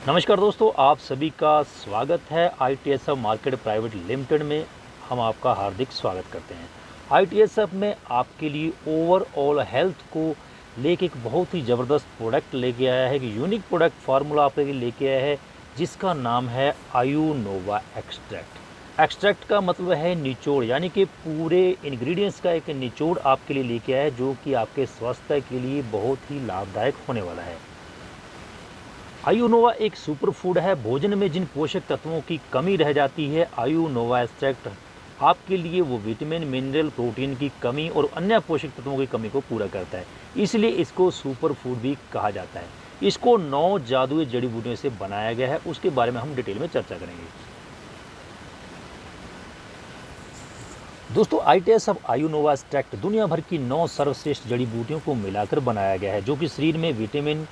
नमस्कार दोस्तों, आप सभी का स्वागत है ITSF मार्केट प्राइवेट लिमिटेड में। हम आपका हार्दिक स्वागत करते हैं। ITSF में आपके लिए ओवरऑल हेल्थ को लेके एक बहुत ही ज़बरदस्त प्रोडक्ट लेके आया है, एक यूनिक प्रोडक्ट फार्मूला आपके लिए लेके आया है जिसका नाम है आयुनोवा एक्सट्रैक्ट। एक्सट्रैक्ट का मतलब है निचोड़, यानी कि पूरे इंग्रेडिएंट्स का एक निचोड़ आपके लिए लेके आया है जो कि आपके स्वास्थ्य के लिए बहुत ही लाभदायक होने वाला है। आयुनोवा एक सुपर फूड है। भोजन में जिन पोषक तत्वों की कमी रह जाती है, आयुनोवा एक्सट्रैक्ट आपके लिए वो विटामिन, मिनरल, प्रोटीन की कमी और अन्य पोषक तत्वों की कमी को पूरा करता है। इसलिए इसको सुपर फूड भी कहा जाता है। इसको 9 जादुई जड़ी बूटियों से बनाया गया है, उसके बारे में हम डिटेल में चर्चा करेंगे। दोस्तों, ITSF आयुनोवा एक्सट्रैक्ट दुनिया भर की 9 सर्वश्रेष्ठ जड़ी बूटियों को मिलाकर बनाया गया है जो कि शरीर में विटामिन,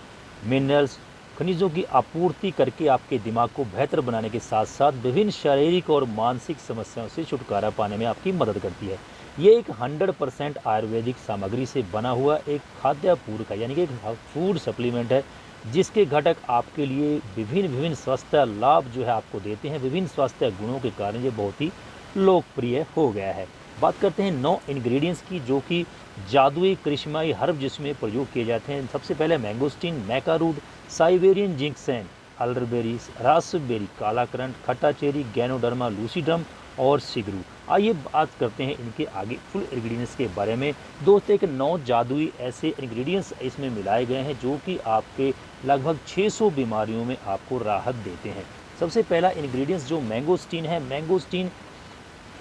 मिनरल्स, खनिजों की आपूर्ति करके आपके दिमाग को बेहतर बनाने के साथ साथ विभिन्न शारीरिक और मानसिक समस्याओं से छुटकारा पाने में आपकी मदद करती है। ये एक 100% आयुर्वेदिक सामग्री से बना हुआ एक खाद्य पूरक है, यानी कि एक फूड सप्लीमेंट है जिसके घटक आपके लिए विभिन्न विभिन्न स्वास्थ्य लाभ जो है आपको देते हैं। विभिन्न स्वास्थ्य गुणों के कारण ये बहुत ही लोकप्रिय हो गया है। बात करते हैं 9 इंग्रेडिएंट्स की जो कि जादुई करिश्माई हर्ब जिसमें प्रयोग किए जाते हैं। सबसे पहले मैंगोस्टीन, मैकारूट, साइबेरियन जिंक्सैन, अल्डरबेरी, रास्पबेरी, कालाकरंट, खट्टा चेरी, गैनोडर्मा लूसीडम और सिगरू। आइए बात करते हैं इनके आगे फुल इंग्रेडिएंट्स के बारे में। दोस्तों, एक 9 जादुई ऐसे इंग्रेडिएंट्स इसमें मिलाए गए हैं जो कि आपके लगभग 600 बीमारियों में आपको राहत देते हैं। सबसे पहला इंग्रेडिएंट्स जो मैंगोस्टीन है। मैंगोस्टीन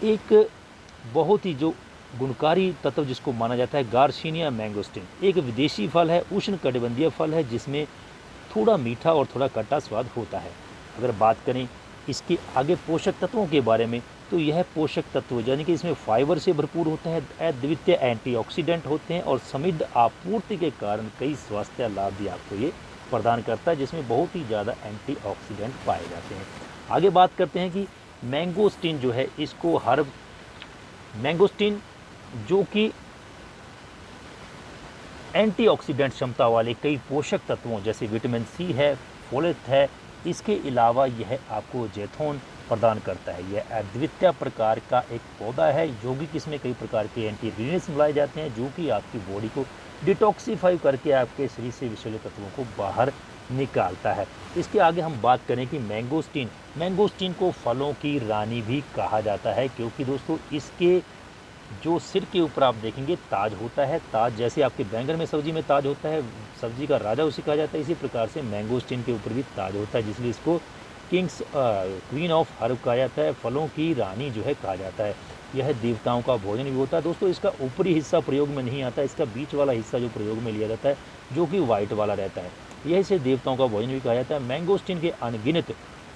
एक बहुत ही जो गुणकारी तत्व जिसको माना जाता है, गार्सिनिया मैंगोस्टीन एक विदेशी फल है, उष्णकटिबंधीय फल है जिसमें थोड़ा मीठा और थोड़ा खट्टा स्वाद होता है। अगर बात करें इसके आगे पोषक तत्वों के बारे में, तो यह पोषक तत्व यानी कि इसमें फाइबर से भरपूर होता है, अद्वितीय एंटीऑक्सीडेंट होते हैं और समृद्ध आपूर्ति के कारण कई स्वास्थ्य लाभ भी आपको ये प्रदान करता है जिसमें बहुत ही ज़्यादा एंटीऑक्सीडेंट पाए जाते हैं। आगे बात करते हैं कि मैंगोस्टीन जो है, इसको हर मैंगोस्टीन जो कि एंटीऑक्सीडेंट क्षमता वाले कई पोषक तत्वों जैसे विटामिन सी है, फोलेट है, इसके अलावा यह आपको जैतून प्रदान करता है। यह अद्वितीय प्रकार का एक पौधा है जो कि इसमें कई प्रकार के एंटी इंग्रेडिएंट्स मिलाए जाते हैं जो कि आपकी बॉडी को डिटॉक्सीफाई करके आपके शरीर से विषैले तत्वों को बाहर निकालता है। इसके आगे हम बात करें कि मैंगोस्टीन को फलों की रानी भी कहा जाता है क्योंकि दोस्तों इसके जो सिर के ऊपर आप देखेंगे ताज होता है। ताज जैसे आपके बैंगन में सब्जी में ताज होता है, सब्जी का राजा उसे कहा जाता है, इसी प्रकार से मैंगोस्टीन के ऊपर भी ताज होता है जिसलिए इसको क्वीन ऑफ हर्ब कहा जाता है, फलों की रानी जो है कहा जाता है। यह देवताओं का भोजन भी होता है। दोस्तों, इसका ऊपरी हिस्सा प्रयोग में नहीं आता, इसका बीच वाला हिस्सा जो प्रयोग में लिया जाता है जो कि वाइट वाला रहता है, यह इसे देवताओं का भोजन भी कहा जाता है। मैंगोस्टीन के अनगिनत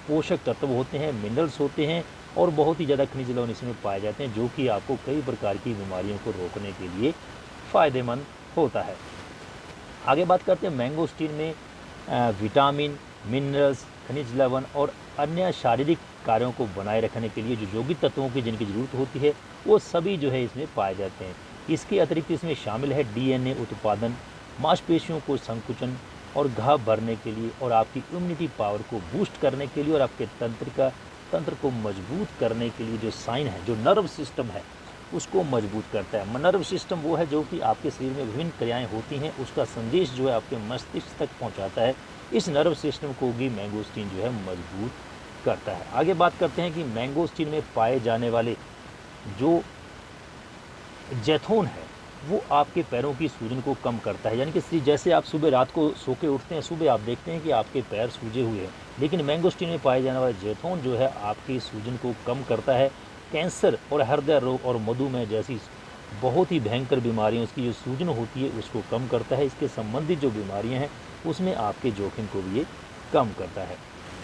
पोषक तत्व होते हैं, मिनरल्स होते हैं और बहुत ही ज़्यादा खनिज लवण इसमें पाए जाते हैं जो कि आपको कई प्रकार की बीमारियों को रोकने के लिए फ़ायदेमंद होता है। आगे बात करते हैं मैंगोस्टीन में विटामिन, मिनरल्स, खनिज लवण और अन्य शारीरिक कार्यों को बनाए रखने के लिए जो यौगिक तत्वों की जिनकी ज़रूरत होती है वो सभी जो है इसमें पाए जाते हैं। इसके अतिरिक्त इसमें शामिल है DNA उत्पादन, मांसपेशियों को संकुचन और घाव भरने के लिए और आपकी इम्यूनिटी पावर को बूस्ट करने के लिए और आपके तंत्र को मजबूत करने के लिए जो साइन है, जो नर्व सिस्टम है उसको मजबूत करता है। नर्व सिस्टम वो है जो कि आपके शरीर में विभिन्न क्रियाएं होती हैं, उसका संदेश जो है आपके मस्तिष्क तक पहुंचाता है। इस नर्व सिस्टम को भी मैंगोस्टीन जो है मजबूत करता है। आगे बात करते हैं कि मैंगोस्टीन में पाए जाने वाले जो जैतून है वो आपके पैरों की सूजन को कम करता है, यानी कि जैसे आप सुबह रात को सो के उठते हैं, सुबह आप देखते हैं कि आपके पैर सूजे हुए हैं, लेकिन मैंगोस्टीन में पाए जाने वाला जैतून जो है आपकी सूजन को कम करता है। कैंसर और हृदय रोग और मधुमेह जैसी बहुत ही भयंकर बीमारियों की जो सूजन होती है उसको कम करता है। इसके संबंधित जो बीमारियां हैं उसमें आपके जोखिम को भी ये कम करता है।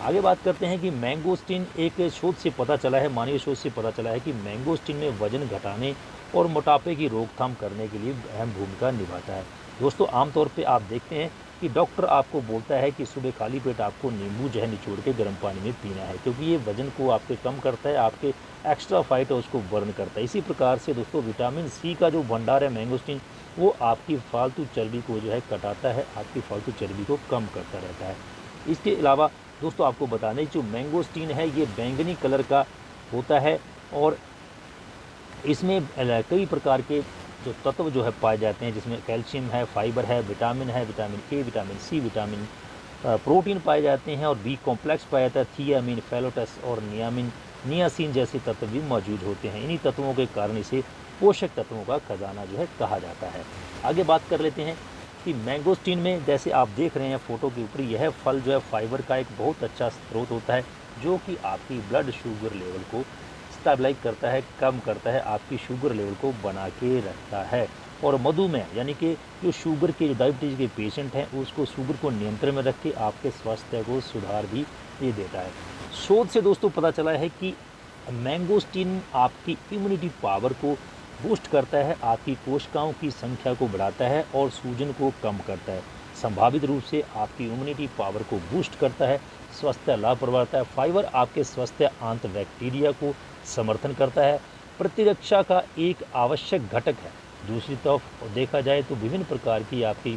आगे बात करते हैं कि मैंगोस्टीन एक शोध से पता चला है, मानवीय शोध से पता चला है कि मैंगोस्टीन में वजन घटाने और मोटापे की रोकथाम करने के लिए अहम भूमिका निभाता है। दोस्तों, आमतौर पे आप देखते हैं कि डॉक्टर आपको बोलता है कि सुबह खाली पेट आपको नींबू जो है निचोड़ के गर्म पानी में पीना है क्योंकि ये वजन को आपके कम करता है, आपके एक्स्ट्रा फाइट है उसको बर्न करता है। इसी प्रकार से दोस्तों विटामिन सी का जो भंडार है मैंगोस्टीन, वो आपकी फालतू चर्बी को जो है घटाता है, आपकी फालतू चर्बी को कम करता रहता है। इसके अलावा दोस्तों आपको बता दें जो मैंगोस्टीन है ये बैंगनी कलर का होता है और इसमें कई प्रकार के जो तत्व जो है पाए जाते हैं, जिसमें कैल्शियम है, फाइबर है, विटामिन है, vitamin A, vitamin C, vitamin protein पाए जाते हैं और बी कॉम्प्लेक्स पाया जाता है, थियामिन, फेलोटस और नियासिन जैसे तत्व भी मौजूद होते हैं। इन्हीं तत्वों के कारण इसे पोषक तत्वों का खजाना जो है कहा जाता है। आगे बात कर लेते हैं कि मैंगोस्टीन में जैसे आप देख रहे हैं फ़ोटो के ऊपर, यह फल जो है फाइबर का एक बहुत अच्छा स्रोत होता है, जो कि आपकी ब्लड शुगर लेवल को स्टेबलाइज करता है, कम करता है, आपकी शुगर लेवल को बना के रखता है। और मधुमेह यानी कि जो शुगर के, डायबिटीज़ के पेशेंट हैं, उसको शुगर को नियंत्रण में रख के आपके स्वास्थ्य को सुधार भी ये देता है। शोध से दोस्तों पता चला है कि मैंगोस्टीन आपकी इम्यूनिटी पावर को बूस्ट करता है, आपकी कोशिकाओं की संख्या को बढ़ाता है और सूजन को कम करता है। संभावित रूप से आपकी इम्यूनिटी पावर को बूस्ट करता है, स्वास्थ्य लाभ प्रदाता है। फाइबर आपके स्वास्थ्य आंत बैक्टीरिया को समर्थन करता है, प्रतिरक्षा का एक आवश्यक घटक है। दूसरी तरफ देखा जाए तो विभिन्न प्रकार की आपकी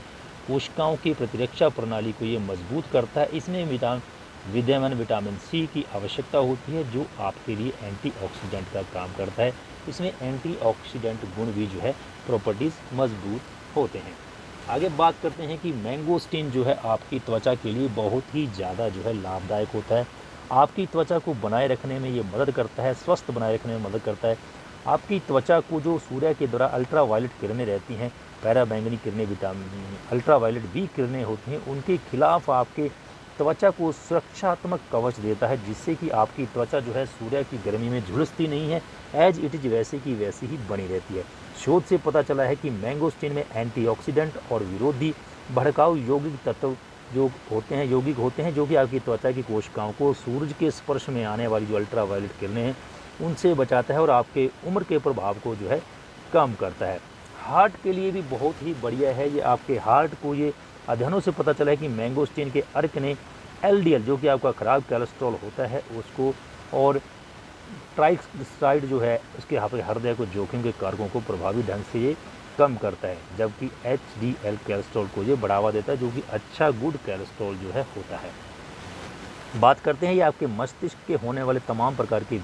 कोशिकाओं की प्रतिरक्षा प्रणाली को ये मजबूत करता है। इसमें विटामिन विटामिन सी की आवश्यकता होती है, जो आपके लिए एंटीऑक्सीडेंट का काम करता है। इसमें एंटीऑक्सीडेंट गुण भी जो है प्रॉपर्टीज़ मजबूत होते हैं। आगे बात करते हैं कि मैंगोस्टीन जो है आपकी त्वचा के लिए बहुत ही ज़्यादा जो है लाभदायक होता है। आपकी त्वचा को बनाए रखने में ये मदद करता है, स्वस्थ बनाए रखने में मदद करता है। आपकी त्वचा को जो सूर्य के द्वारा अल्ट्रावायलेट किरणें रहती हैं, पैराबैंगनी किरणें, अल्ट्रावायलेट बी किरणें होती हैं, उनके खिलाफ आपके त्वचा को सुरक्षात्मक कवच देता है, जिससे कि आपकी त्वचा जो है सूर्य की गर्मी में झुलसती नहीं है, एज इट इज़ वैसे की वैसी ही बनी रहती है। शोध से पता चला है कि मैंगोस्टीन में एंटीऑक्सीडेंट और विरोधी भड़काऊ यौगिक तत्व यौगिक होते हैं, जो कि आपकी त्वचा की कोशिकाओं को सूरज के स्पर्श में आने वाली जो अल्ट्रावायलेट किरणें हैं उनसे बचाता है और आपके उम्र के प्रभाव को जो है कम करता है। हार्ट के लिए भी बहुत ही बढ़िया है ये। आपके हार्ट को, ये अध्ययनों से पता चला है कि मैंगोस्टीन के अर्क ने एलडीएल, जो कि आपका ख़राब कोलेस्ट्रॉल होता है, उसको, और ट्राइग्लिसराइड जो है उसके हृदय को जोखिम के कारकों को प्रभावी ढंग से ये कम करता है, जबकि एचडीएल कोलेस्ट्रॉल को ये बढ़ावा देता है, जो कि अच्छा गुड कोलेस्ट्रॉल जो है होता है। बात करते हैं ये आपके मस्तिष्क के होने वाले तमाम प्रकार के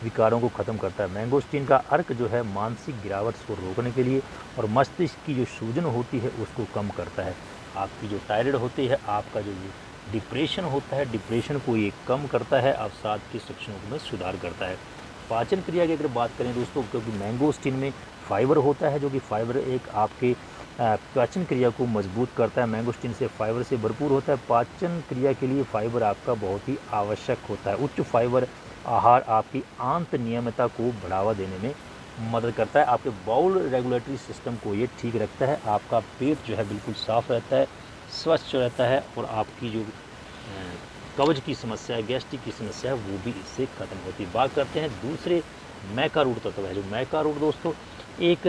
विकारों को ख़त्म करता है। मैंगोस्टीन का अर्क जो है मानसिक गिरावट को रोकने के लिए और मस्तिष्क की जो सूजन होती है उसको कम करता है। आपकी जो टायराइड होती है, आपका जो डिप्रेशन होता है, डिप्रेशन को ये कम करता है, अवसाद की लक्षणों में सुधार करता है। पाचन क्रिया की अगर बात करें दोस्तों, क्योंकि मैंगोस्टीन में फाइबर होता है, जो कि फाइबर एक आपके पाचन क्रिया को मजबूत करता है। मैंगोस्टीन से फाइबर से भरपूर होता है। पाचन क्रिया के लिए फाइबर आपका बहुत ही आवश्यक होता है। उच्च फाइबर आहार आपकी आंत नियमितता को बढ़ावा देने में मदद करता है। आपके बाउल रेगुलेटरी सिस्टम को ये ठीक रखता है। आपका पेट जो है बिल्कुल साफ़ रहता है, स्वच्छ रहता है और आपकी जो कब्ज की समस्या है, गैस्ट्रिक की समस्या है, वो भी इससे ख़त्म होती है। बात करते हैं दूसरे मैकारूट तत्व है। जो मैकारूट दोस्तों एक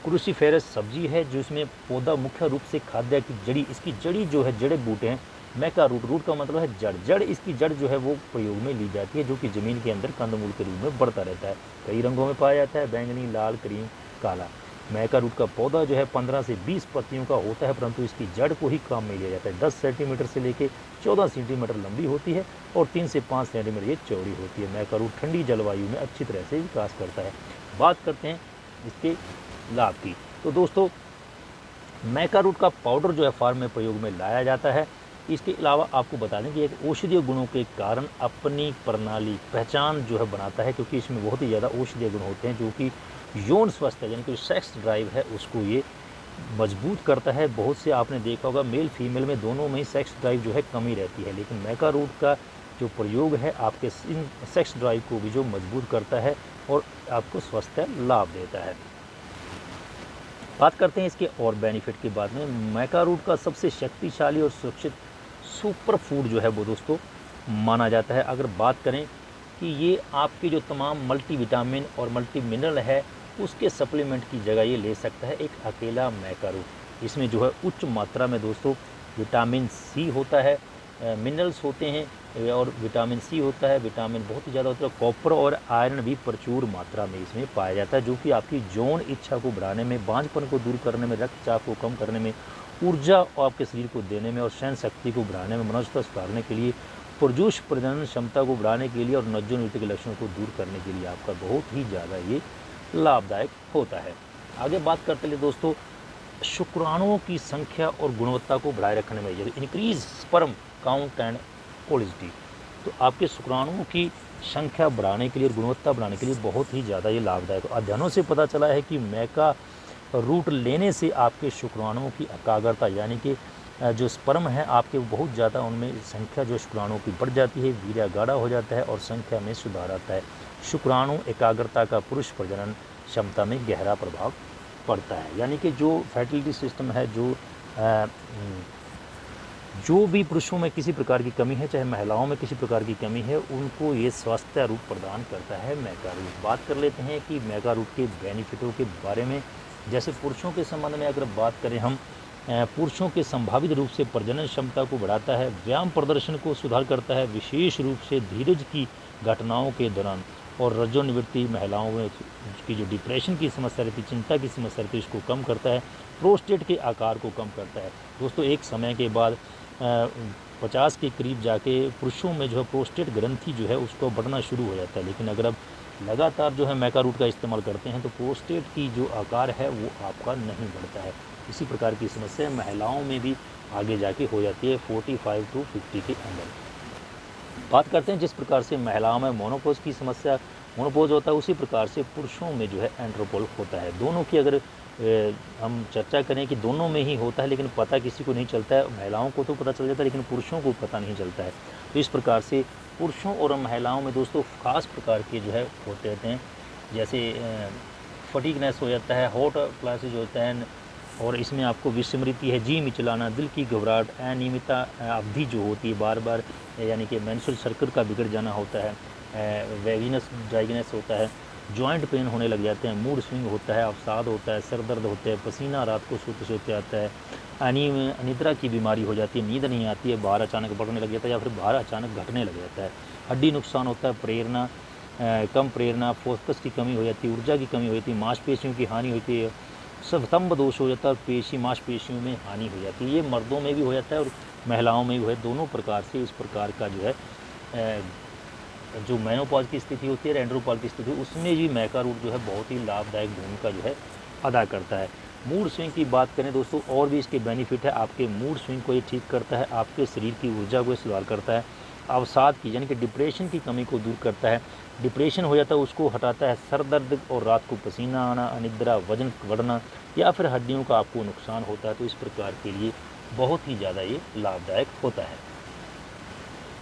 क्रूसीफेरस सब्जी है, जिसमें पौधा मुख्य रूप से खाद्य की जड़ी, इसकी जड़ी जो है, जड़े बूटे हैं। मैकारूट, रूट का मतलब है जड़, इसकी जड़ जो है वो प्रयोग में ली जाती है, जो कि ज़मीन के अंदर कंदमूल के रूप में बढ़ता रहता है। कई रंगों में पाया जाता है, बैंगनी, लाल, क्रीम, काला। मैकारूट का पौधा जो है 15 से 20 पत्तियों का होता है, परंतु इसकी जड़ को ही काम में लिया जाता है। 10 सेंटीमीटर से लेकर 14 सेंटीमीटर लंबी होती है और 3 से 5 सेंटीमीटर ये चौड़ी होती है। मैकारूट ठंडी जलवायु में अच्छी तरह से विकास करता है। बात करते हैं इसके लाभ की, तो दोस्तों मैकारूट का पाउडर जो है फार्म में प्रयोग में लाया जाता है। इसके अलावा आपको बता दें कि एक औषधीय गुणों के कारण अपनी प्रणाली पहचान जो है बनाता है, क्योंकि इसमें बहुत ही ज़्यादा औषधीय गुण होते हैं, जो कि यौन स्वास्थ्य यानी कि सेक्स ड्राइव है उसको ये मजबूत करता है। बहुत से आपने देखा होगा मेल फीमेल में दोनों में सेक्स ड्राइव जो है कमी रहती है, लेकिन मैकारूट का जो प्रयोग है आपके इन सेक्स ड्राइव को भी जो मजबूत करता है और आपको स्वास्थ्य लाभ देता है। बात करते हैं इसके और बेनिफिट के बाद में। मैकारूट का सबसे शक्तिशाली और सुरक्षित सुपर फूड जो है वो दोस्तों माना जाता है। अगर बात करें कि ये आपके जो तमाम मल्टीविटामिन और मल्टी मिनरल है उसके सप्लीमेंट की जगह ये ले सकता है एक अकेला मैकारूट। इसमें जो है उच्च मात्रा में दोस्तों विटामिन सी होता है, मिनरल्स होते हैं और विटामिन सी होता है, विटामिन बहुत ही ज़्यादा होता है, कॉपर और आयरन भी प्रचुर मात्रा में इसमें पाया जाता है, जो कि आपकी यौन इच्छा को बढ़ाने में, बांझपन को दूर करने में, रक्तचाप को कम करने में ऊर्जा आपके शरीर को देने में और सहन शक्ति को बढ़ाने में, मनोस्थिति सुधारने के लिए, पुरुष प्रजनन क्षमता को बढ़ाने के लिए और नज्जो-नृत्य के लक्षणों को दूर करने के लिए आपका बहुत ही ज़्यादा ये लाभदायक होता है। आगे बात करते हैं दोस्तों शुक्राणुओं की संख्या और गुणवत्ता को बढ़ाए रखने में, यदि increase sperm count and quality, तो आपके शुक्राणुओं की संख्या बढ़ाने के लिए और गुणवत्ता बढ़ाने के लिए बहुत ही ज़्यादा ये लाभदायक है। अध्ययनों से पता चला है कि मैका रूट लेने से आपके शुक्राणुओं की एकाग्रता यानी कि जो स्पर्म है आपके बहुत ज़्यादा उनमें संख्या जो शुक्राणुओं की बढ़ जाती है, वीर्य गाढ़ा हो जाता है और संख्या में सुधार आता है। शुक्राणु एकाग्रता का पुरुष प्रजनन क्षमता में गहरा प्रभाव पड़ता है। यानी कि जो फर्टिलिटी सिस्टम है, जो भी पुरुषों में किसी प्रकार की कमी है, चाहे महिलाओं में किसी प्रकार की कमी है, उनको ये स्वास्थ्य रूप प्रदान करता है मैका रूट। बात कर लेते हैं कि मैका रूट के बेनिफिटों के बारे में। जैसे पुरुषों के संबंध में अगर बात करें हम, पुरुषों के संभावित रूप से प्रजनन क्षमता को बढ़ाता है, व्यायाम प्रदर्शन को सुधार करता है, विशेष रूप से धीरज की घटनाओं के दौरान, और रजोनिवृत्ति महिलाओं में की जो डिप्रेशन की समस्या रहती, चिंता की समस्या रहती, उसको कम करता है, प्रोस्टेट के आकार को कम करता है। दोस्तों एक समय के बाद 50 के करीब जाके पुरुषों में जो है प्रोस्टेट ग्रंथि जो है उसको बढ़ना शुरू हो जाता है, लेकिन अगर आप लगातार जो है मैका रूट का इस्तेमाल करते हैं तो प्रोस्टेट की जो आकार है वो आपका नहीं बढ़ता है। इसी प्रकार की समस्या महिलाओं में भी आगे जाके हो जाती है 45 to 50 के अंदर। बात करते हैं जिस प्रकार से महिलाओं में मोनोपोज की समस्या, मोनोपोज होता है, उसी प्रकार से पुरुषों में जो है एंड्रोपोल होता है। दोनों की अगर हम चर्चा करें कि दोनों में ही होता है, लेकिन पता किसी को नहीं चलता है। महिलाओं को तो पता चल जाता है लेकिन पुरुषों को पता नहीं चलता है। तो इस प्रकार से पुरुषों और महिलाओं में दोस्तों खास प्रकार के जो है होते रहते हैं, जैसे फटीगनेस हो जाता है, हॉट फ्लैशेज होता है, और इसमें आपको विस्मृति है, जी मिचलाना, दिल की घबराहट, अनियमितता अवधि जो होती है बार बार, यानी कि मेंस्ट्रुअल सर्कल का बिगड़ जाना होता है, वेगिनस ड्राइनेस होता है, जॉइंट पेन होने लग जाते हैं, मूड स्विंग होता है, अवसाद होता है, सर दर्द होता है, पसीना रात को सोते सोते आता है, अनिद्रा की बीमारी हो जाती है, नींद नहीं आती है, भार अचानक बढ़ने लग जाता है या फिर भार अचानक घटने लग जाता है, हड्डी नुकसान होता है, प्रेरणा कम प्रेरणा, फोकस की कमी हो जाती है, ऊर्जा की कमी हो जाती है, मांसपेशियों की हानि होती है, स्तंभ दोष हो जाता है और पेशी मांसपेशियों में हानि हो जाती है। ये मर्दों में भी हो जाता है और महिलाओं में भी है, दोनों प्रकार से इस प्रकार का जो है जो मेनोपॉज की स्थिति होती है, एंड्रोपॉज की स्थिति, उसमें भी मैका रूट जो है बहुत ही लाभदायक भूमिका जो है अदा करता है। मूड स्विंग की बात करें दोस्तों, और भी इसके बेनिफिट है। आपके मूड स्विंग को ये ठीक करता है, आपके शरीर की ऊर्जा को सुधार करता है, अवसाद की यानी कि डिप्रेशन की कमी को दूर करता है, डिप्रेशन हो जाता है उसको हटाता है, सर दर्द और रात को पसीना आना, अनिद्रा, वजन बढ़ना या फिर हड्डियों का आपको नुकसान होता है, तो इस प्रकार के लिए बहुत ही ज़्यादा ये लाभदायक होता है।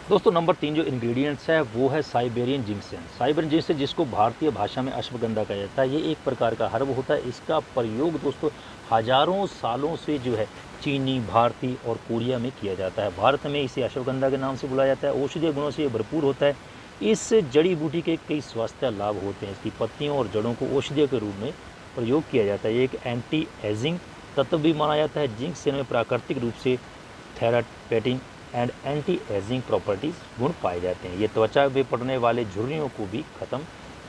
दोस्तों नंबर 3 जो इंग्रेडिएंट्स है वो है साइबेरियन जिंक्सन। साइबेरियन जिंक्सन जिसको भारतीय भाषा में अश्वगंधा कहा जाता है, ये एक प्रकार का हर्ब होता है। इसका प्रयोग दोस्तों हज़ारों सालों से जो है चीनी, भारतीय और कोरिया में किया जाता है। भारत में इसे अश्वगंधा के नाम से बुलाया जाता है। औषधीय गुणों से भरपूर होता है। इस जड़ी बूटी के कई स्वास्थ्य लाभ होते हैं। इसकी पत्तियों और जड़ों को औषधीय के रूप में प्रयोग किया जाता है। ये एक एंटी एजिंग तत्व भी माना जाता है। जिंक्सन में प्राकृतिक रूप से therapeutic and anti ageing properties गुण पाए जाते हैं। ये त्वचा में पड़ने वाले झुर्रियों को भी ख़त्म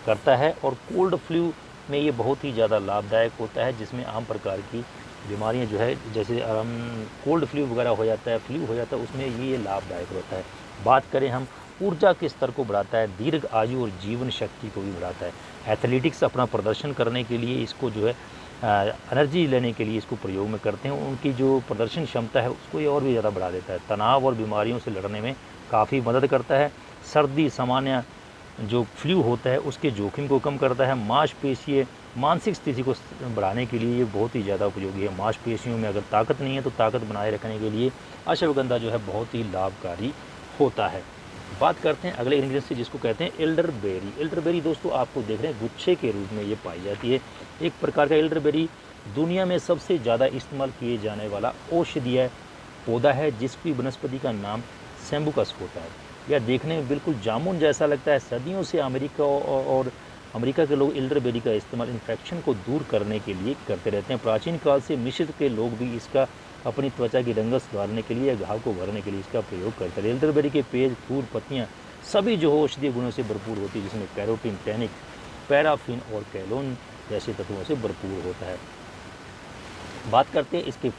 करता है और कोल्ड फ्लू में ये बहुत ही ज़्यादा लाभदायक होता है, जिसमें आम प्रकार की बीमारियां जो है जैसे कोल्ड फ्लू वगैरह हो जाता है, फ्लू हो जाता है, उसमें ये लाभदायक होता है। बात करें हम ऊर्जा के स्तर को बढ़ाता है, दीर्घ आयु और जीवन शक्ति को भी बढ़ाता है। एथलेटिक्स अपना प्रदर्शन करने के लिए इसको जो है एनर्जी लेने के लिए इसको प्रयोग में करते हैं। उनकी जो प्रदर्शन क्षमता है उसको ये और भी ज़्यादा बढ़ा देता है। तनाव और बीमारियों से लड़ने में काफ़ी मदद करता है। सर्दी, सामान्य जो फ्लू होता है उसके जोखिम को कम करता है। मांसपेशीय मानसिक स्थिति को बढ़ाने के लिए ये बहुत ही ज़्यादा उपयोगी है। मांसपेशियों में अगर ताकत नहीं है तो ताकत बनाए रखने के लिए अश्वगंधा जो है बहुत ही लाभकारी होता है। बात करते हैं अगले इंग्रेडिएंट से, जिसको कहते हैं एल्डरबेरी। एल्डरबेरी दोस्तों आपको देख रहे हैं गुच्छे के रूप में ये पाई जाती है। एक प्रकार का एल्डरबेरी दुनिया में सबसे ज़्यादा इस्तेमाल किए जाने वाला औषधीय पौधा है, जिसकी वनस्पति का नाम सैम्बुकस होता है। यह देखने में बिल्कुल जामुन जैसा लगता है। सदियों से अमेरिका के लोग एल्डरबेरी का इस्तेमाल इन्फेक्शन को दूर करने के लिए करते रहते हैं। प्राचीन काल से मिस्र के लोग भी इसका अपनी त्वचा की रंगत सुधारने के लिए या घाव को भरने के लिए इसका प्रयोग करते हैं। एल्डरबेरी के पेज, फूल, पत्तियाँ सभी जो औषधीय गुणों से भरपूर होती है, जिसमें कैरोटीन, टैनिक, पैराफिन और कैलोन जैसे तत्वों से भरपूर होता है। बात करते हैं इसके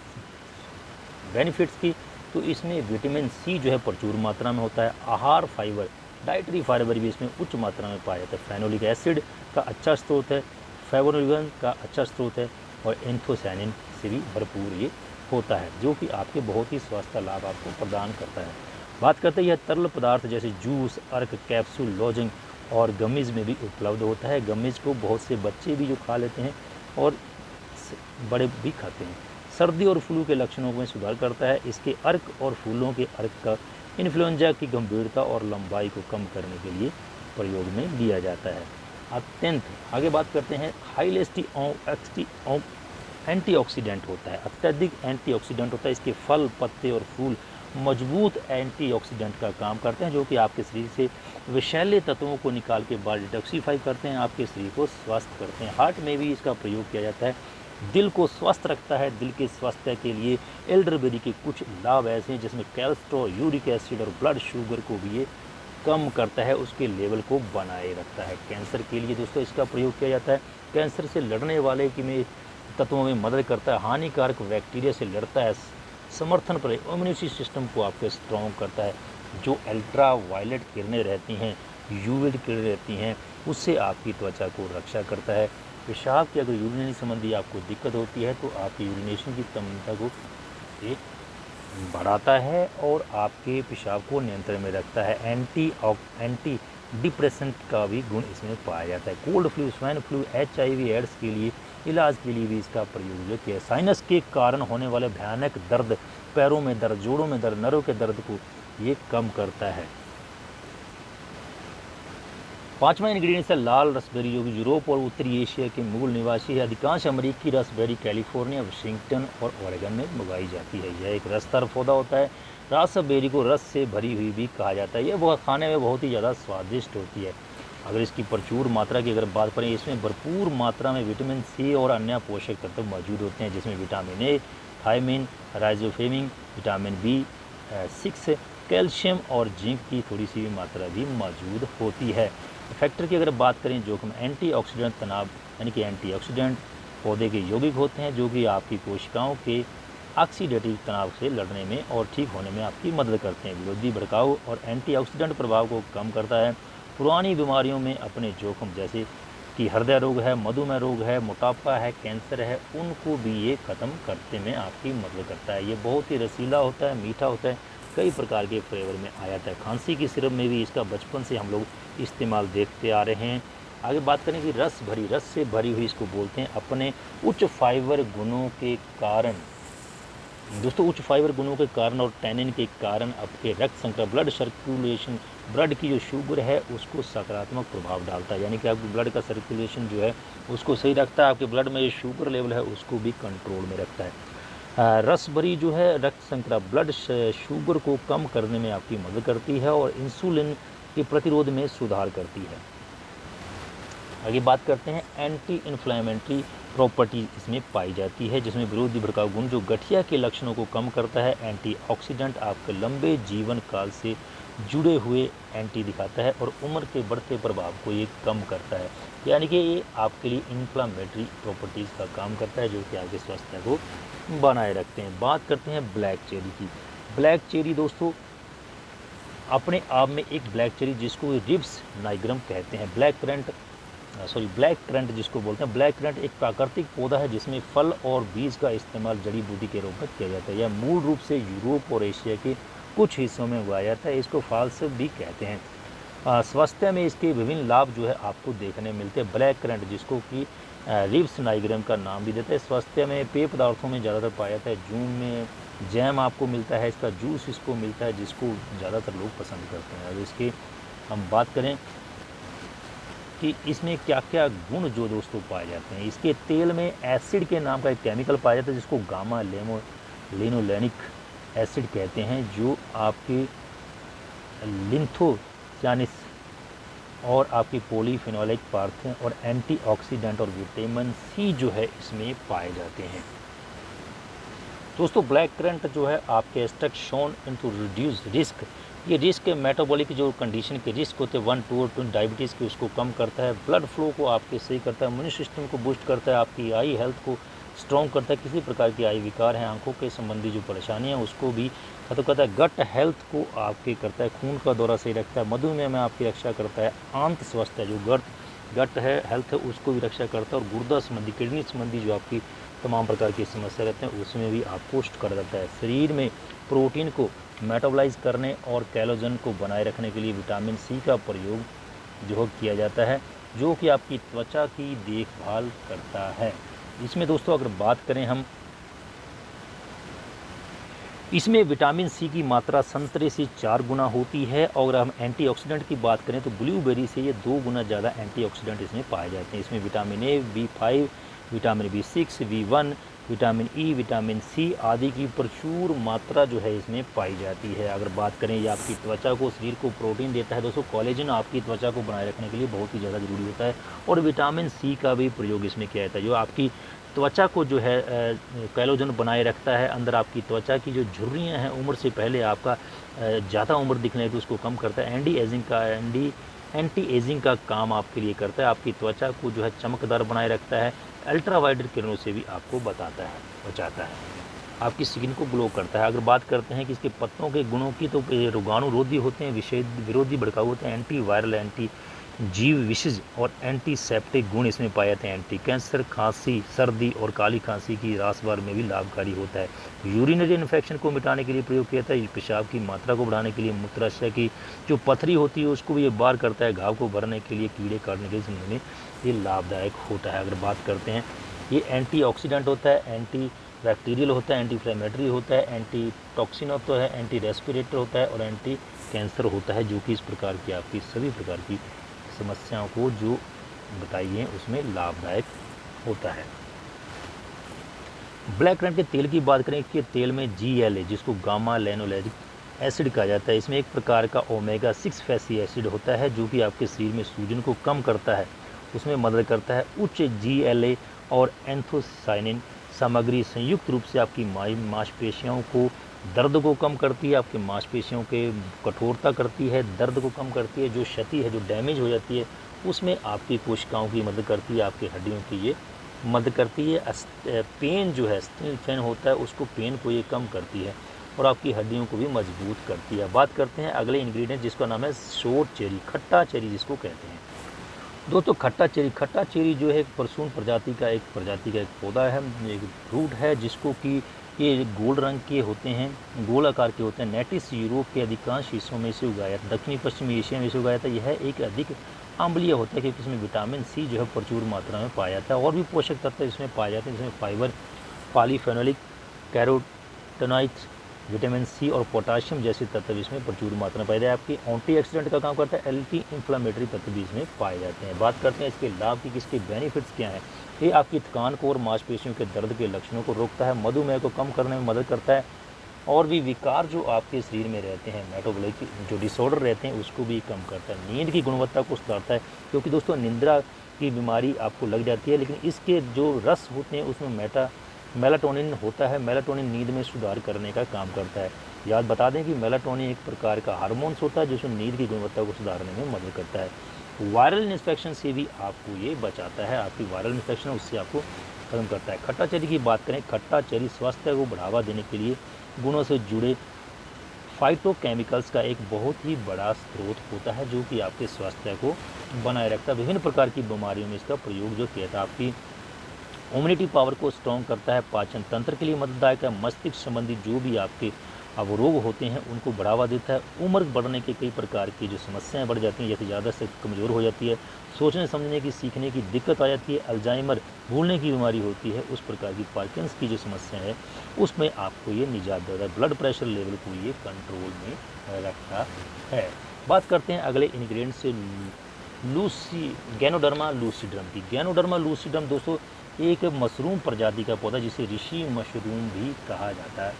बेनिफिट्स की, तो इसमें विटामिन सी जो है प्रचुर मात्रा में होता है। आहार फाइबर, डाइटरी फाइबर भी इसमें उच्च मात्रा में पाया जाता है। फेनोलिक एसिड का अच्छा स्रोत है, फ्लेवोनोइड का अच्छा स्रोत है, और एंथोसायनिन से भी भरपूर ये होता है, जो कि आपके बहुत ही स्वास्थ्य लाभ आपको प्रदान करता है। बात करते हैं यह तरल पदार्थ जैसे जूस, अर्क, कैप्सूल, लॉजिंग और गमीज़ में भी उपलब्ध होता है। गमीज़ को बहुत से बच्चे भी जो खा लेते हैं और बड़े भी खाते हैं। सर्दी और फ्लू के लक्षणों में सुधार करता है। इसके अर्क और फूलों के अर्क का इन्फ्लुएंजा की गंभीरता और लंबाई को कम करने के लिए प्रयोग में लिया जाता है। अत्यंत आगे बात करते हैं, हाईलेस्टी एंटीऑक्सीडेंट होता है, अत्यधिक एंटीऑक्सीडेंट होता है। इसके फल, पत्ते और फूल मजबूत एंटीऑक्सीडेंट का काम करते हैं, जो कि आपके शरीर से विषैले तत्वों को निकाल के बाद डिटॉक्सीफाई करते हैं, आपके शरीर को स्वस्थ करते हैं। हार्ट में भी इसका प्रयोग किया जाता है, दिल को स्वस्थ रखता है। दिल के स्वास्थ्य के लिए एल्डरबेरी के कुछ लाभ ऐसे हैं जिसमें कोलेस्ट्रॉल, यूरिक एसिड और ब्लड शुगर को भी ये कम करता है, उसके लेवल को बनाए रखता है। कैंसर के लिए दोस्तों इसका प्रयोग किया जाता है। कैंसर से लड़ने वाले की में तत्वों में मदद करता है, हानिकारक बैक्टीरिया से लड़ता है, समर्थन पर इम्यूनिटी सिस्टम को आपके स्ट्रॉन्ग करता है। जो अल्ट्रा वायलेट किरणें रहती हैं, यूवी किरणें रहती हैं, उससे आपकी त्वचा को रक्षा करता है। पेशाब की अगर यूरिनरी संबंधी आपको दिक्कत होती है तो आपकी यूरिनेशन की क्षमता को ये बढ़ाता है और आपके पेशाब को नियंत्रण में रखता है। एंटी डिप्रेशन का भी गुण इसमें पाया जाता है। Cold flu, swine flu, HIV AIDS के लिए इलाज के लिए भी इसका प्रयोग किया है। साइनस के कारण होने वाले भयानक दर्द, पैरों में दर्द, जोड़ों में दर्द, नरों के दर्द को ये कम करता है। पांचवा इंग्रेडिएंट्स है लाल रसबेरी, जो कि यूरोप और उत्तरी एशिया के मूल निवासी है। अधिकांश अमेरिकी रसबेरी कैलिफोर्निया, वाशिंगटन और ओरेगन में उगाई जाती है। यह एक रसदार पौधा होता है। रासबेरी को रस से भरी हुई भी कहा जाता है। यह बहुत खाने में बहुत ही ज़्यादा स्वादिष्ट होती है। अगर इसकी प्रचुर मात्रा की अगर बात करें, इसमें भरपूर मात्रा में विटामिन सी और अन्य पोषक तत्व मौजूद होते हैं, जिसमें विटामिन ए, थायमिन, राइजोफेमिन, विटामिन B6, कैल्शियम और जिंक की थोड़ी सी भी मात्रा भी मौजूद होती है। फैक्टर की अगर बात करें, जोखिम एंटीऑक्सीडेंट तनाव यानी कि एंटीऑक्सीडेंट पौधे के यौगिक होते हैं, जो कि आपकी कोशिकाओं के ऑक्सीडेटिव तनाव से लड़ने में और ठीक होने में आपकी मदद करते हैं। विरोधी भड़काऊ और एंटीऑक्सीडेंट प्रभाव को कम करता है। पुरानी बीमारियों में अपने जोखिम जैसे कि हृदय रोग है, मधुमेह रोग है, मोटापा है, कैंसर है, उनको भी ये ख़त्म करने में आपकी मदद करता है। ये बहुत ही रसीला होता है, मीठा होता है, कई प्रकार के फ्लेवर में आ जाता है। खांसी की सिरप में भी इसका बचपन से हम लोग इस्तेमाल देखते आ रहे हैं। आगे बात करें कि रस से भरी हुई इसको बोलते हैं। अपने उच्च फाइबर गुणों के कारण दोस्तों, उच्च फाइबर गुणों के कारण और टैनिन के कारण आपके रक्त संक्रमण, ब्लड सर्कुलेशन, ब्लड की जो शुगर है उसको सकारात्मक प्रभाव डालता है, यानी कि आपके ब्लड का सर्कुलेशन जो है उसको सही रखता है। आपके ब्लड में जो शुगर लेवल है उसको भी कंट्रोल में रखता है। रसभरी जो है रक्त संक्रमण, ब्लड शुगर को कम करने में आपकी मदद करती है और इंसुलिन के प्रतिरोध में सुधार करती है। आगे बात करते हैं, एंटी इन्फ्लेमेटरी प्रॉपर्टी इसमें पाई जाती है, जिसमें विरोधी भड़काऊ गुण जो गठिया के लक्षणों को कम करता है। एंटीऑक्सीडेंट आपके लंबे जीवन काल से जुड़े हुए एंटी दिखाता है और उम्र के बढ़ते प्रभाव को ये कम करता है, यानी कि ये आपके लिए इन्फ्लामेटरी प्रॉपर्टीज़ का काम करता है, जो कि आपके स्वास्थ्य को बनाए रखते हैं। बात करते हैं ब्लैक चेरी की। ब्लैक चेरी दोस्तों अपने आप में एक ब्लैक चेरी जिसको रिब्स नाइग्रम कहते हैं, ब्लैक करंट जिसको बोलते हैं। ब्लैक करंट एक प्राकृतिक पौधा है जिसमें फल और बीज का इस्तेमाल जड़ी बूटी के रूप में किया जाता है। यह मूल रूप से यूरोप और एशिया के कुछ हिस्सों में उगाया जाता है। इसको फाल्स भी कहते हैं। स्वास्थ्य में इसके विभिन्न लाभ जो है आपको देखने मिलते हैं। ब्लैक करंट जिसको कि रिब्स नाइग्रम का नाम भी देते हैं, स्वास्थ्य में पेय पदार्थों में ज़्यादातर पाया जाता है। जून में जैम आपको मिलता है, इसका जूस इसको मिलता है, जिसको ज़्यादातर लोग पसंद करते हैं। और इसके हम बात करें कि इसमें क्या क्या गुण जो दोस्तों पाए जाते हैं, इसके तेल में एसिड के नाम का एक केमिकल पाया जाता है जिसको गामा लिनोलेनिक एसिड कहते हैं, जो आपके लिंथोसियानिस और आपकी पॉलीफेनोलिक पार्थेन और एंटीऑक्सीडेंट और विटामिन सी जो है इसमें पाए जाते हैं। दोस्तों ब्लैक करंट जो है आपके extract shown into reduce risk, ये रिस्क मेटाबॉलिक जो कंडीशन के रिस्क होते हैं 1, 2 और 2 डायबिटीज़ के, उसको कम करता है। ब्लड फ्लो को आपके सही करता है, इम्यून सिस्टम को बूस्ट करता है, आपकी आई हेल्थ को स्ट्रॉन्ग करता है। किसी प्रकार की आय विकार है, आंखों के संबंधी जो परेशानियाँ उसको भी खत्म करता है। गट हेल्थ को आपके करता है, खून का दौरा सही रखता है, मधुमेह में आपकी रक्षा करता है। आंत स्वस्थ है, जो गट है हेल्थ है उसको भी रक्षा करता है। और गुर्दा संबंधी, किडनी संबंधी जो आपकी तमाम प्रकार की समस्या रहते हैं उसमें भी आप पुष्ट कर देता है। शरीर में प्रोटीन को मेटाबॉलाइज करने और कैलोजन को बनाए रखने के लिए विटामिन सी का प्रयोग जो किया जाता है, जो कि आपकी त्वचा की देखभाल करता है। इसमें दोस्तों अगर बात करें हम, इसमें विटामिन सी की मात्रा संतरे से 4 गुना होती है। और अगर हम एंटीऑक्सीडेंट की बात करें तो ब्लूबेरी से ये 2 गुना ज़्यादा एंटीऑक्सीडेंट इसमें पाए जाते हैं। इसमें vitamin A, B5, vitamin B6, B1, vitamin E, vitamin C आदि की प्रचुर मात्रा जो है इसमें पाई जाती है। अगर बात करें ये आपकी त्वचा को, शरीर को प्रोटीन देता है दोस्तों। कोलेजन आपकी त्वचा को बनाए रखने के लिए बहुत ही ज़्यादा ज़रूरी होता है। और विटामिन सी का भी प्रयोग इसमें किया जाता है, जो आपकी त्वचा को जो है कोलेजन बनाए रखता है। अंदर आपकी त्वचा की जो झुर्रियाँ हैं उम्र से पहले आपका ज़्यादा उम्र दिखने है तो उसको कम करता है। एंटी एजिंग का काम आपके लिए करता है। आपकी त्वचा को जो है चमकदार बनाए रखता है। अल्ट्रावायलेट किरणों से भी आपको बचाता है। आपकी स्किन को ग्लो करता है। अगर बात करते हैं कि इसके पत्तों के गुणों की, तो ये रोगाणुरोधी होते हैं, विषेद विरोधी भड़काऊ होते हैं, एंटी वायरल, एंटी जीव विषज और एंटीसेप्टिक गुण इसमें पाए जाते हैं। एंटी कैंसर, खांसी, सर्दी और काली खांसी की रासबार में भी लाभकारी होता है। यूरिनरी इन्फेक्शन को मिटाने के लिए प्रयोग किया जाता है। पेशाब की मात्रा को बढ़ाने के लिए, मूत्राशय की जो पथरी होती है उसको भी ये बार करता है। घाव को भरने के लिए, कीड़े काटने के संबंध में ये लाभदायक होता है। अगर बात करते हैं, ये एंटीऑक्सीडेंट होता है, एंटी बैक्टीरियल होता है, एंटी इन्फ्लेमेटरी होता है, एंटी टॉक्सिन होता है, एंटी रेस्पिरेटर होता है और एंटी कैंसर होता है, जो कि इस प्रकार की आपकी सभी प्रकार की समस्याओं को जो बताई है उसमें लाभदायक होता है। ब्लैक करंट के तेल की बात करें कि तेल में GLA, जिसको गामा लेनोलेनिक एसिड कहा जाता है, इसमें एक प्रकार का ओमेगा 6 फैटी एसिड होता है, जो कि आपके शरीर में सूजन को कम करता है, उसमें मदद करता है। उच्च GLA और एंथोसाइनिन सामग्री संयुक्त रूप से आपकी मांसपेशियों को दर्द को कम करती है, आपके मांसपेशियों के कठोरता करती है, दर्द को कम करती है, जो क्षति है, जो डैमेज हो जाती है उसमें आपकी कोशिकाओं की मदद करती है, आपकी हड्डियों की ये मदद करती है। पेन जो है, पेन होता है उसको, पेन को ये कम करती है और आपकी हड्डियों को भी मजबूत करती है। बात करते हैं अगले इंग्रेडिएंट जिसका नाम है शोर चेरी, खट्टा चेरी जिसको कहते हैं। दोस्तों खट्टा चेरी जो है एक परसून प्रजाति का एक पौधा है, एक फ्रूट है, जिसको कि ये गोल्ड रंग के होते हैं, गोल आकार के होते हैं। नेटिस यूरोप के अधिकांश हिस्सों में से उगाया, दक्षिणी पश्चिमी एशिया में से उगाया था। यह एक अधिक अम्लीय होता है क्योंकि इसमें विटामिन सी जो है प्रचुर मात्रा में पाया जाता है। और भी पोषक तत्व इसमें पाए जाते हैं, जिसमें fibre, polyphenolic, carotenoids, vitamin C और पोटाशियम जैसे तत्व इसमें प्रचुर मात्रा में पाए जाते हैं। आपकी एंटीऑक्सीडेंट का काम करता है। एंटी इन्फ्लामेटरी तत्व भी इसमें पाए जाते हैं। बात करते हैं इसके लाभ की, किसके बेनिफिट्स क्या हैं। ये आपकी थकान को और मांसपेशियों के दर्द के लक्षणों को रोकता है, मधुमेह को कम करने में मदद करता है और भी विकार जो आपके शरीर में रहते हैं, मेटाबॉलिक जो डिसऑर्डर रहते हैं उसको भी कम करता है। नींद की गुणवत्ता को सुधारता है, क्योंकि दोस्तों निंद्रा की बीमारी आपको लग जाती है, लेकिन इसके जो रस होते हैं उसमें मेलाटोनिन होता है। मेलाटोनिन नींद में सुधार करने का काम करता है। याद बता दें कि मेलाटोनिन एक प्रकार का हार्मोन्स होता है जिसमें नींद की गुणवत्ता को सुधारने में मदद करता है। वायरल इन्फेक्शन से भी आपको ये बचाता है, आपकी वायरल इन्फेक्शन उससे आपको खत्म करता है। खट्टा चेरी की बात करें, खट्टा चेरी स्वास्थ्य को बढ़ावा देने के लिए गुणों से जुड़े फाइटोकेमिकल्स का एक बहुत ही बड़ा स्रोत होता है, जो कि आपके स्वास्थ्य को बनाए रखता है। विभिन्न प्रकार की बीमारियों में इसका प्रयोग जो किया था, आपकी इम्यूनिटी पावर को स्ट्रॉन्ग करता है, पाचन तंत्र के लिए मदददायक है, मस्तिष्क संबंधी जो भी आपके अवरोग होते हैं उनको बढ़ावा देता है। उम्र बढ़ने के कई प्रकार की जो समस्याएं बढ़ जाती हैं, जैसे ज़्यादा से कमज़ोर हो जाती है, सोचने समझने की, सीखने की दिक्कत आ जाती है, अल्जाइमर भूलने की बीमारी होती है, उस प्रकार की पार्किंस की जो समस्या है उसमें आपको ये निजात देता है। ब्लड प्रेशर लेवल को ये कंट्रोल में रखता है। बात करते हैं अगले इंग्रेडिएंट से, गैनोडर्मा लूसिडम की। गैनोडर्मा लूसिडम दोस्तों एक मशरूम प्रजाति का पौधा, जिसे ऋषि मशरूम भी कहा जाता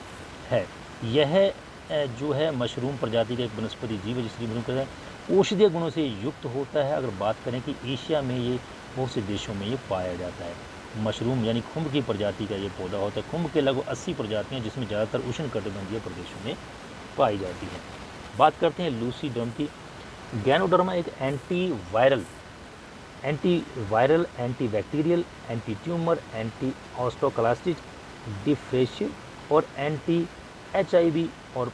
है। यह जो है मशरूम प्रजाति का एक वनस्पति जीव है, जिसे मशरूम कहते हैं। औषधीय गुणों से युक्त होता है। अगर बात करें कि एशिया में ये बहुत से देशों में ये पाया जाता है। मशरूम यानी खुम्ब की प्रजाति का ये पौधा होता है। खुम्ब के लगभग 80 प्रजातियाँ, जिसमें ज़्यादातर उष्णकटिबंधीय प्रदेशों में पाई जाती हैं। बात करते हैं लूसीडम की। गैनोडर्मा एक anti viral anti viral, anti bacterial, anti tumour, anti osteoclastic, differential और एंटी HIV और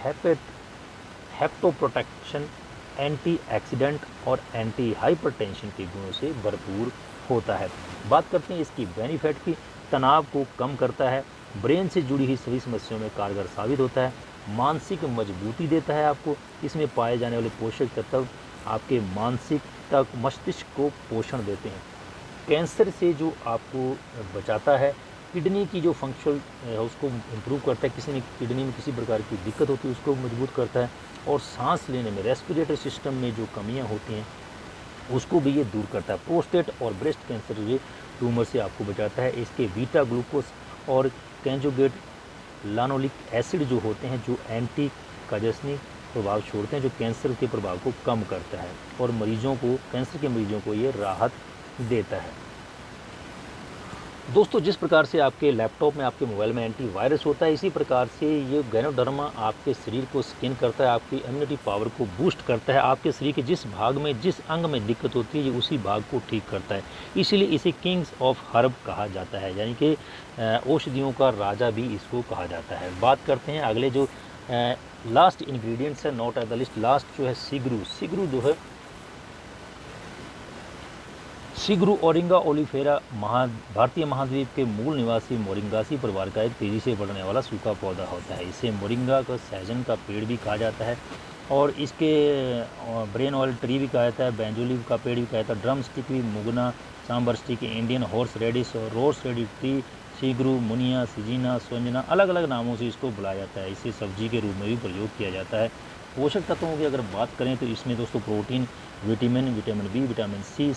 हेपेट हेप्टोप्रोटेक्शन, एंटी एक्सीडेंट और एंटी हाइपरटेंशन के गुणों से भरपूर होता है। बात करते हैं इसकी बेनिफिट की। तनाव को कम करता है, ब्रेन से जुड़ी हुई सभी समस्याओं में कारगर साबित होता है, मानसिक मजबूती देता है आपको। इसमें पाए जाने वाले पोषक तत्व आपके मानसिक तक मस्तिष्क को पोषण देते हैं, कैंसर से जो आपको बचाता है, किडनी की जो फंक्शन है उसको इम्प्रूव करता है, किसी ने किडनी में किसी प्रकार की दिक्कत होती है उसको मजबूत करता है, और सांस लेने में रेस्पिरेटरी सिस्टम में जो कमियां होती हैं उसको भी ये दूर करता है। प्रोस्टेट और ब्रेस्ट कैंसर ये ट्यूमर से आपको बचाता है। इसके बीटा ग्लूकोज और कंजुगेट लानोलिक एसिड जो होते हैं जो एंटी काजस्निक प्रभाव छोड़ते हैं, जो कैंसर के प्रभाव को कम करता है और मरीजों को, कैंसर के मरीजों को ये राहत देता है। दोस्तों, जिस प्रकार से आपके लैपटॉप में, आपके मोबाइल में एंटीवायरस होता है, इसी प्रकार से ये गैनोडर्मा आपके शरीर को स्कैन करता है, आपकी इम्यूनिटी पावर को बूस्ट करता है, आपके शरीर के जिस भाग में, जिस अंग में दिक्कत होती है ये उसी भाग को ठीक करता है। इसीलिए इसे किंग्स ऑफ हर्ब कहा जाता है, यानी कि औषधियों का राजा भी इसको कहा जाता है। बात करते हैं अगले जो लास्ट इंग्रेडिएंट्स है, not at the list, last जो है सिगरू। सिगरू जो है, सिगरू ओरिंगा ओलिफेरा भारतीय महाद्वीप के मूल निवासी मोरिंगासी परिवार का एक तेज़ी से बढ़ने वाला सूखा पौधा होता है। इसे मोरिंगा का सहजन का पेड़ भी कहा जाता है और इसके ब्रेन ऑयल ट्री भी कहा जाता है, बेंजोली का पेड़ भी कहा जाता है, ड्रम स्टिक भी, मुगना, sambar stick, Indian horse radish और रोज रेडी ट्री, सिगरू, मुनिया, सिजीना, सोंजना, अलग अलग नामों से इसको बुलाया जाता है। इसे सब्जी के रूप में भी प्रयोग किया जाता है। पोषक तत्वों की अगर बात करें तो इसमें दोस्तों protein, vitamin B, vitamin C,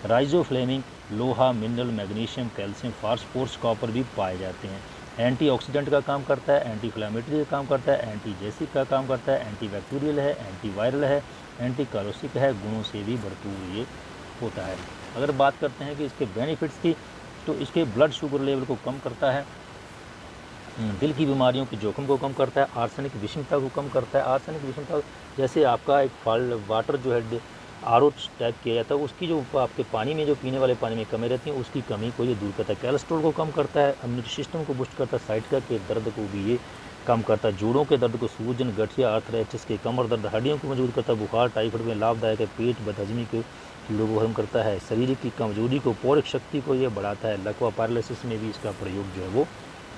riboflavin, लोहा, mineral, magnesium, calcium, phosphorus, copper भी पाए जाते हैं। एंटीऑक्सीडेंट का काम करता है, एंटी इन्फ्लेमेटरी का काम करता है, एंटीजेसिक का काम करता है, एंटी बैक्टीरियल है, एंटी वायरल है, एंटी कैलोसिक है, गुणों से भी भरपूर ये होता है। अगर बात करते हैं कि इसके बेनिफिट्स की, तो इसके ब्लड शुगर लेवल को कम करता है, दिल की बीमारियों के जोखिम को कम करता है, आर्सेनिक विषमता को कम करता है। आर्सेनिक विषमता जैसे आपका एक वाटर जो है RO टाइप किया जाता है, उसकी जो आपके पानी में, जो पीने वाले पानी में कमी रहती है, उसकी कमी को ये दूर करता है। कोलेस्ट्रॉल को कम करता है, इम्यूनिटी सिस्टम को बूस्ट करता है, साइटिका के दर्द को भी ये कम करता है, जोड़ों के दर्द को, सूजन, गठिया, आर्थराइटिस के, कमर दर्द, हड्डियों को मजबूत करता है, बुखार, टाइफाइड में लाभदायक है, पेट बदहजमी के कीड़ों को खत्म करता है, शरीर की कमजोरी को, पौरिक शक्ति को ये बढ़ाता है, लकवा पैरालिसिस में भी इसका प्रयोग जो है वो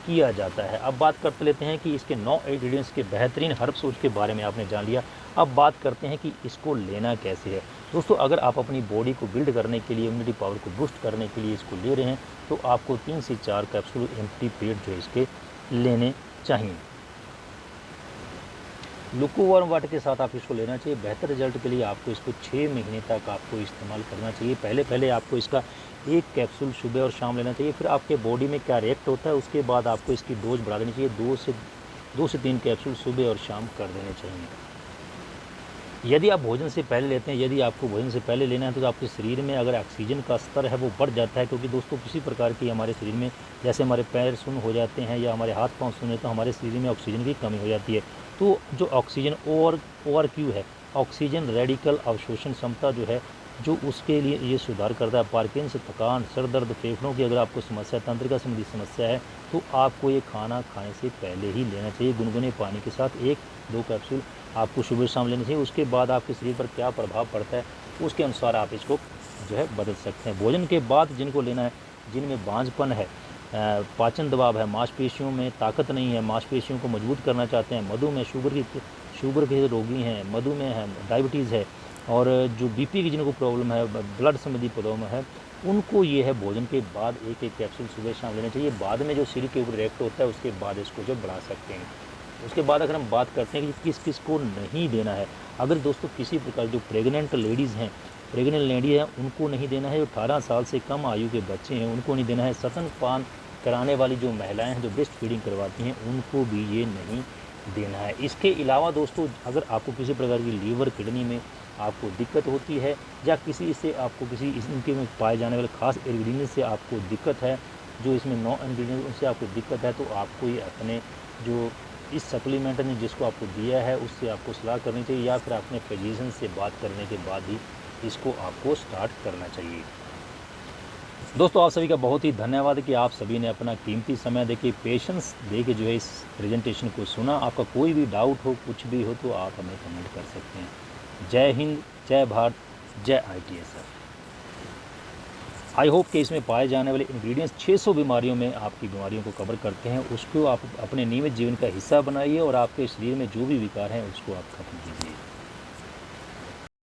किया जाता है। अब बात करते लेते हैं कि इसके 9 इंग्रेडिएंट्स के बेहतरीन हर्ब्स, उसके बारे में आपने जान लिया। अब बात करते हैं कि इसको लेना कैसे है। दोस्तों, अगर आप अपनी बॉडी को बिल्ड करने के लिए, इम्यूनिटी पावर को बूस्ट करने के लिए इसको ले रहे हैं तो आपको 3 से 4 कैप्सूल एम्प्टी पेट जो है इसके लेने चाहिए। लुकोवार्म वाटर के साथ आप इसको लेना चाहिए। बेहतर रिजल्ट के लिए आपको इसको 6 महीने तक आपको इस्तेमाल करना चाहिए। पहले आपको इसका 1 कैप्सूल सुबह और शाम लेना चाहिए। फिर आपके बॉडी में क्या रिएक्ट होता है उसके बाद आपको इसकी डोज बढ़ा देनी चाहिए। 2 से 3 कैप्सूल सुबह और शाम कर देने चाहिए। यदि आप भोजन से पहले लेते हैं, यदि आपको भोजन से पहले लेना है तो आपके शरीर में अगर ऑक्सीजन का स्तर है वो बढ़ जाता है, क्योंकि दोस्तों किसी प्रकार की हमारे शरीर में, जैसे हमारे पैर सुन्न हो जाते हैं या हमारे हाथ पांव सुन्न, तो हमारे शरीर में ऑक्सीजन की कमी हो जाती है। तो जो ऑक्सीजन ORQ है, ऑक्सीजन रेडिकल अवशोषण क्षमता जो है, जो उसके लिए ये सुधार करता है। पार्किंसन, थकान, सर दर्द, फेफड़ों की अगर आपको समस्या, तंत्रिका संबंधी समस्या है तो आपको ये खाना खाने से पहले ही लेना चाहिए। गुनगुने पानी के साथ 1-2 कैप्सूल आपको सुबह शाम लेनी चाहिए। उसके बाद आपके शरीर पर क्या प्रभाव पड़ता है उसके अनुसार आप इसको जो है बदल सकते हैं। भोजन के बाद जिनको लेना है, जिनमें बांझपन है, पाचन दबाव है, मांसपेशियों में ताकत नहीं है, मांसपेशियों को मजबूत करना चाहते हैं, मधुमेह, शुगर के रोगी हैं, मधुमेह है, डायबिटीज़ है, और जो BP की जिनको प्रॉब्लम है, ब्लड संबंधी प्रॉब्लम है, उनको ये है भोजन के बाद 1-1 कैप्सूल सुबह शाम लेना चाहिए। बाद में जो शरीर के ऊपर रिएक्ट होता है उसके बाद इसको जो बढ़ा सकते हैं। उसके बाद अगर हम बात करते हैं कि किस किस को नहीं देना है, अगर दोस्तों किसी प्रकार जो प्रेग्नेंट लेडीज़ हैं, प्रेग्नेंट लेडी है, उनको नहीं देना है। 18 साल से कम आयु के बच्चे हैं उनको नहीं देना है। स्तनपान कराने वाली जो महिलाएं हैं, जो ब्रेस्ट फीडिंग करवाती हैं, उनको भी ये नहीं देना है। इसके अलावा दोस्तों, अगर आपको किसी प्रकार की लीवर, किडनी में आपको दिक्कत होती है, या किसी से आपको किसी इनके में पाए जाने वाले खास इंग्रेडिएंट से आपको दिक्कत है, जो इसमें 9 इंग्रेडिएंट उनसे आपको दिक्कत है, तो आपको ये अपने जो इस सप्लीमेंट ने जिसको आपको दिया है उससे आपको सलाह करनी चाहिए, या फिर अपने फिजिशियन से बात करने के बाद ही इसको आपको स्टार्ट करना चाहिए। दोस्तों आप सभी का बहुत ही धन्यवाद कि आप सभी ने अपना कीमती समय देके पेशेंस देके जो है इस प्रेजेंटेशन को सुना। आपका कोई भी डाउट हो, कुछ भी हो तो आप हमें कमेंट कर सकते हैं। जय हिंद, जय भारत, जय ITSF। आई होप कि इसमें पाए जाने वाले इंग्रेडिएंट्स 600 बीमारियों में आपकी बीमारियों को कवर करते हैं। उसको आप अपने नियमित जीवन का हिस्सा बनाइए और आपके शरीर में जो भी विकार हैं उसको आप खत्म कीजिए।